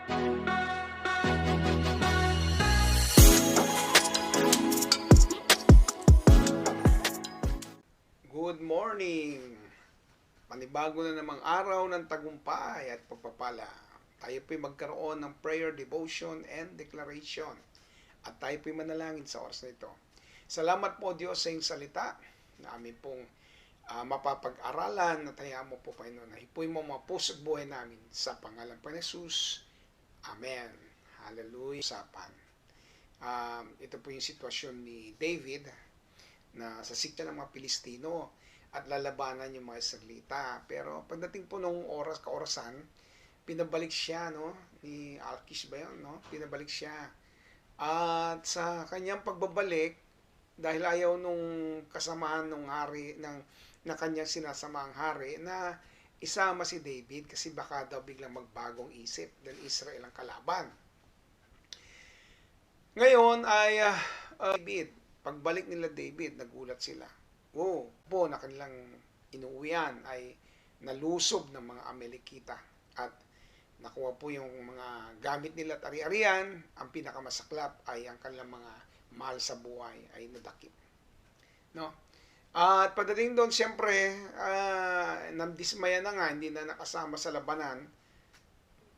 Good morning! Panibago na namang araw ng tagumpay at pagpapala. Tayo po'y magkaroon ng prayer, devotion, and declaration. At tayo po'y manalangin sa oras na ito. Salamat po Diyos sa iyong salita na amin pong mapapag-aralan at hayaan mo po Panginoon na hipuin mo mga puso at buhay namin sa pangalan ng Jesus. Amen. Hallelujah. Usapan. Ito po yung sitwasyon ni David na sa sikta ng mga Pilistino at lalabanan yung mga Israelita. Pero pagdating po nung kaorasan, pinabalik siya, no? Ni Alkish ba yun, no? Pinabalik siya. At sa kanyang pagbabalik, dahil ayaw nung kasamaan nung hari, na kanyang sinasamaang hari, na isama si David kasi baka daw biglang magbagong isip dahil Israel ang kalaban. Ngayon ay David, pagbalik nila David, nagulat sila. Po na kanilang inuwian ay nalusob ng mga Amalekita at nakuha po yung mga gamit nila at ari-arian. Ang pinakamasaklap ay ang kanilang mga mahal sa buhay ay nadakip. No? At pagdating doon, siyempre, nandismaya na nga, hindi na nakasama sa labanan.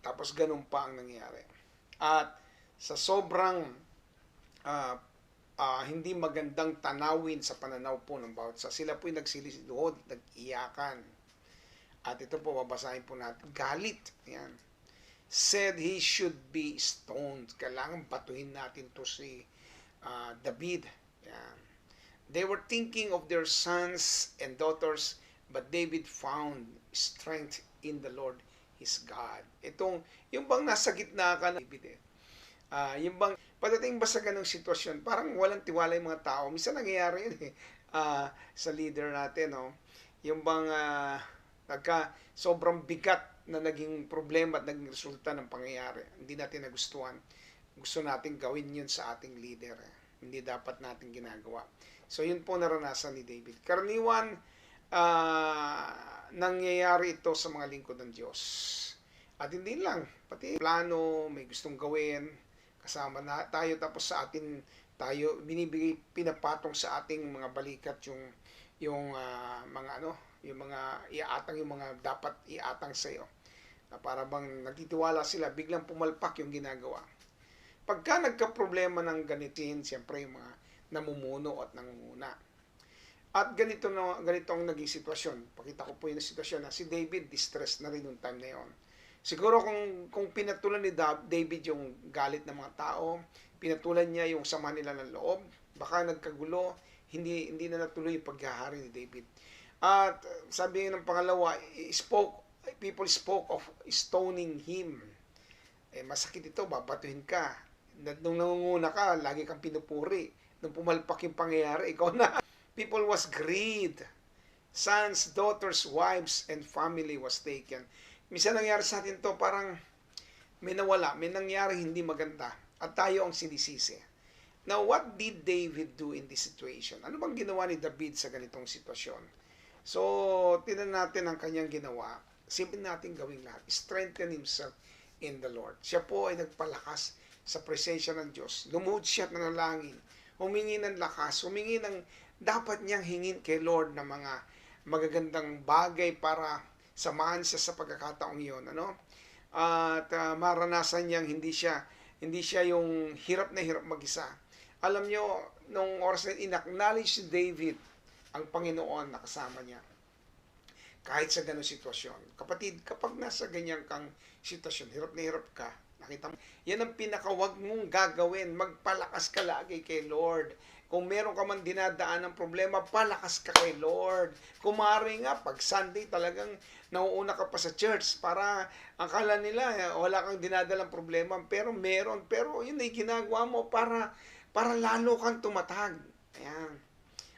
Tapos ganun pa ang nangyari. At sa sobrang hindi magandang tanawin sa pananaw po ng bawat isa, sila po'y nagsilisiduhod, nag-iyakan. At ito po, babasahin po natin. Galit. Yan. Said he should be stoned. Kailangan batuhin natin to si David. Yan. They were thinking of their sons and daughters, but David found strength in the Lord his God. Yung bang nasa gitna ka na David yung bang pagdating ba sa ganung sitwasyon, parang walang tiwala yung mga tao. Minsan nangyayari yun sa leader natin, no? Yung bang sobrang bigat na naging problema at naging resulta ng pangyayari. Hindi natin nagustuhan. Gusto natin gawin yun sa ating leader. Hindi dapat natin ginagawa. So yun po naranasan ni David. Karaniwan, nangyayari ito sa mga lingkod ng Diyos. At hindi lang, pati plano, may gustong gawin, kasama na tayo, tapos sa atin tayo binibigay, pinapatong sa ating mga balikat yung mga iaatang, yung mga dapat iatang sa iyo. Para bang nagtitiwala sila, biglang pumalpak yung ginagawa. Pagka nagka-problema ng ganitin, siyempre yung mga namumuno at nangunguna. At ganito ang naging sitwasyon. Pakita ko po yung sitwasyon na si David distressed na rin noong time na yon. Siguro kung pinatulan ni David yung galit ng mga tao, pinatulan niya yung sama nila ng loob, baka nagkagulo, hindi na natuloy yung paghahari ni David. At sabi ng pangalawa, people spoke of stoning him. Masakit ito, babatuhin ka. Nung nangunguna ka, lagi kang pinupuri. Nung pumalpak yung pangyayari, ikaw na. People was greed. Sons, daughters, wives, and family was taken. Minsan nangyari sa atin to, parang may nawala, may nangyari hindi maganda, at tayo ang sinisisi. Now, what did David do in this situation? Ano bang ginawa ni David sa ganitong sitwasyon? So, tingnan natin ang kanyang ginawa. Simple natin gawin lahat. Strengthen himself in the Lord. Siya po ay nagpalakas sa presensya ng Diyos. Lumuhod siya at nanalangin. Humingi ng lakas. Humingi ng dapat niyang hingin kay Lord na mga magagandang bagay para samahan siya sa pagkakataong iyon, ano? At maranasan niyang hindi siya yung hirap na hirap mag-isa. Alam niyo, nung oras na in-acknowledge si David ang Panginoon na kasama niya, kahit sa ganung sitwasyon. Kapatid, kapag nasa ganyan kang sitwasyon, hirap na hirap ka, nakita mo, yan ang pinakawag mong gagawin. Magpalakas ka lagi kay Lord. Kung meron ka man dinadaan ng problema, palakas ka kay Lord. Kung maaari nga, pag Sunday talagang nauuna ka pa sa church para akala nila wala kang dinadalang problema, pero meron. Pero yun ay ginagawa mo para lalo kang tumatag. Ayan.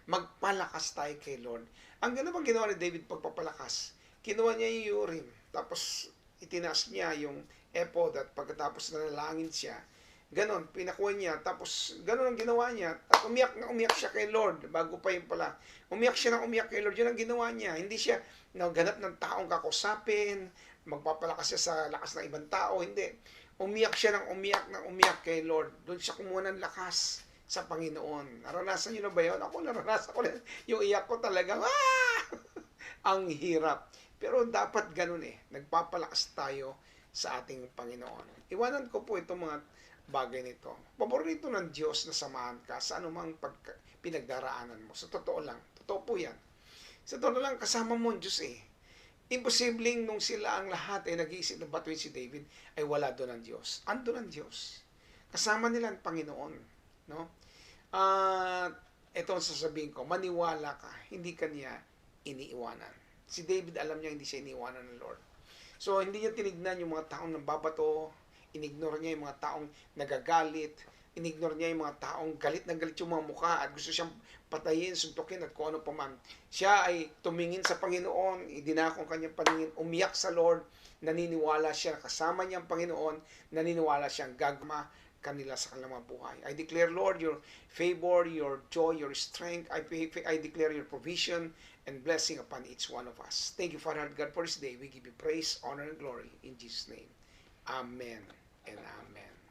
Magpalakas tayo kay Lord. Ang ganda bang ginawa ni David pagpapalakas? Kinuha niya yung Urim, tapos itinaas niya yung ephod at pagkatapos nanalangin siya, ganon, pinakuha niya, tapos ganon ang ginawa niya, at umiyak siya kay Lord, bago pa yun pala, umiyak siya kay Lord, yun ang ginawa niya, hindi siya naghanap ng taong kakusapin, magpapalakas siya sa lakas ng ibang tao. Hindi. Umiyak siya ng umiyak kay Lord. Doon siya kumuha ng lakas sa Panginoon. Naranasan niyo na ba yun? Ako naranasan ko na yung iyak ko talaga. Ah! Ang hirap. Pero dapat ganun Nagpapalakas tayo sa ating Panginoon. Iwanan ko po itong mga bagay nito. Paborito ng Diyos na samahan ka sa anumang pinagdaraanan mo. Sa totoo lang. Totoo po yan. Sa totoo lang, kasama mo ang Diyos Imposibleng nung sila ang lahat ay nag-iisip na batuin si David, ay wala doon ang Diyos. Ando ang Diyos. Kasama nila ang Panginoon. No? At ito ang sasabihin ko, maniwala ka, hindi ka niya iniiwanan. Si David, alam niya hindi siya iniiwanan ng Lord. So, hindi niya tinignan yung mga taong nambabato, inignore niya yung mga taong nagagalit, inignore niya yung mga taong galit na galit yung mga mukha at gusto siyang patayin, suntukin at kung ano pa man. Siya ay tumingin sa Panginoon, idinako ang kanyang paningin, umiyak sa Lord, naniniwala siya, kasama niya ang Panginoon, naniniwala siyang gagma kanila sa kanilang mga buhay. I declare, Lord, your favor, your joy, your strength. I declare your provision and blessing upon each one of us. Thank you, Father God, for this day. We give you praise, honor, and glory in Jesus' name. Amen and amen.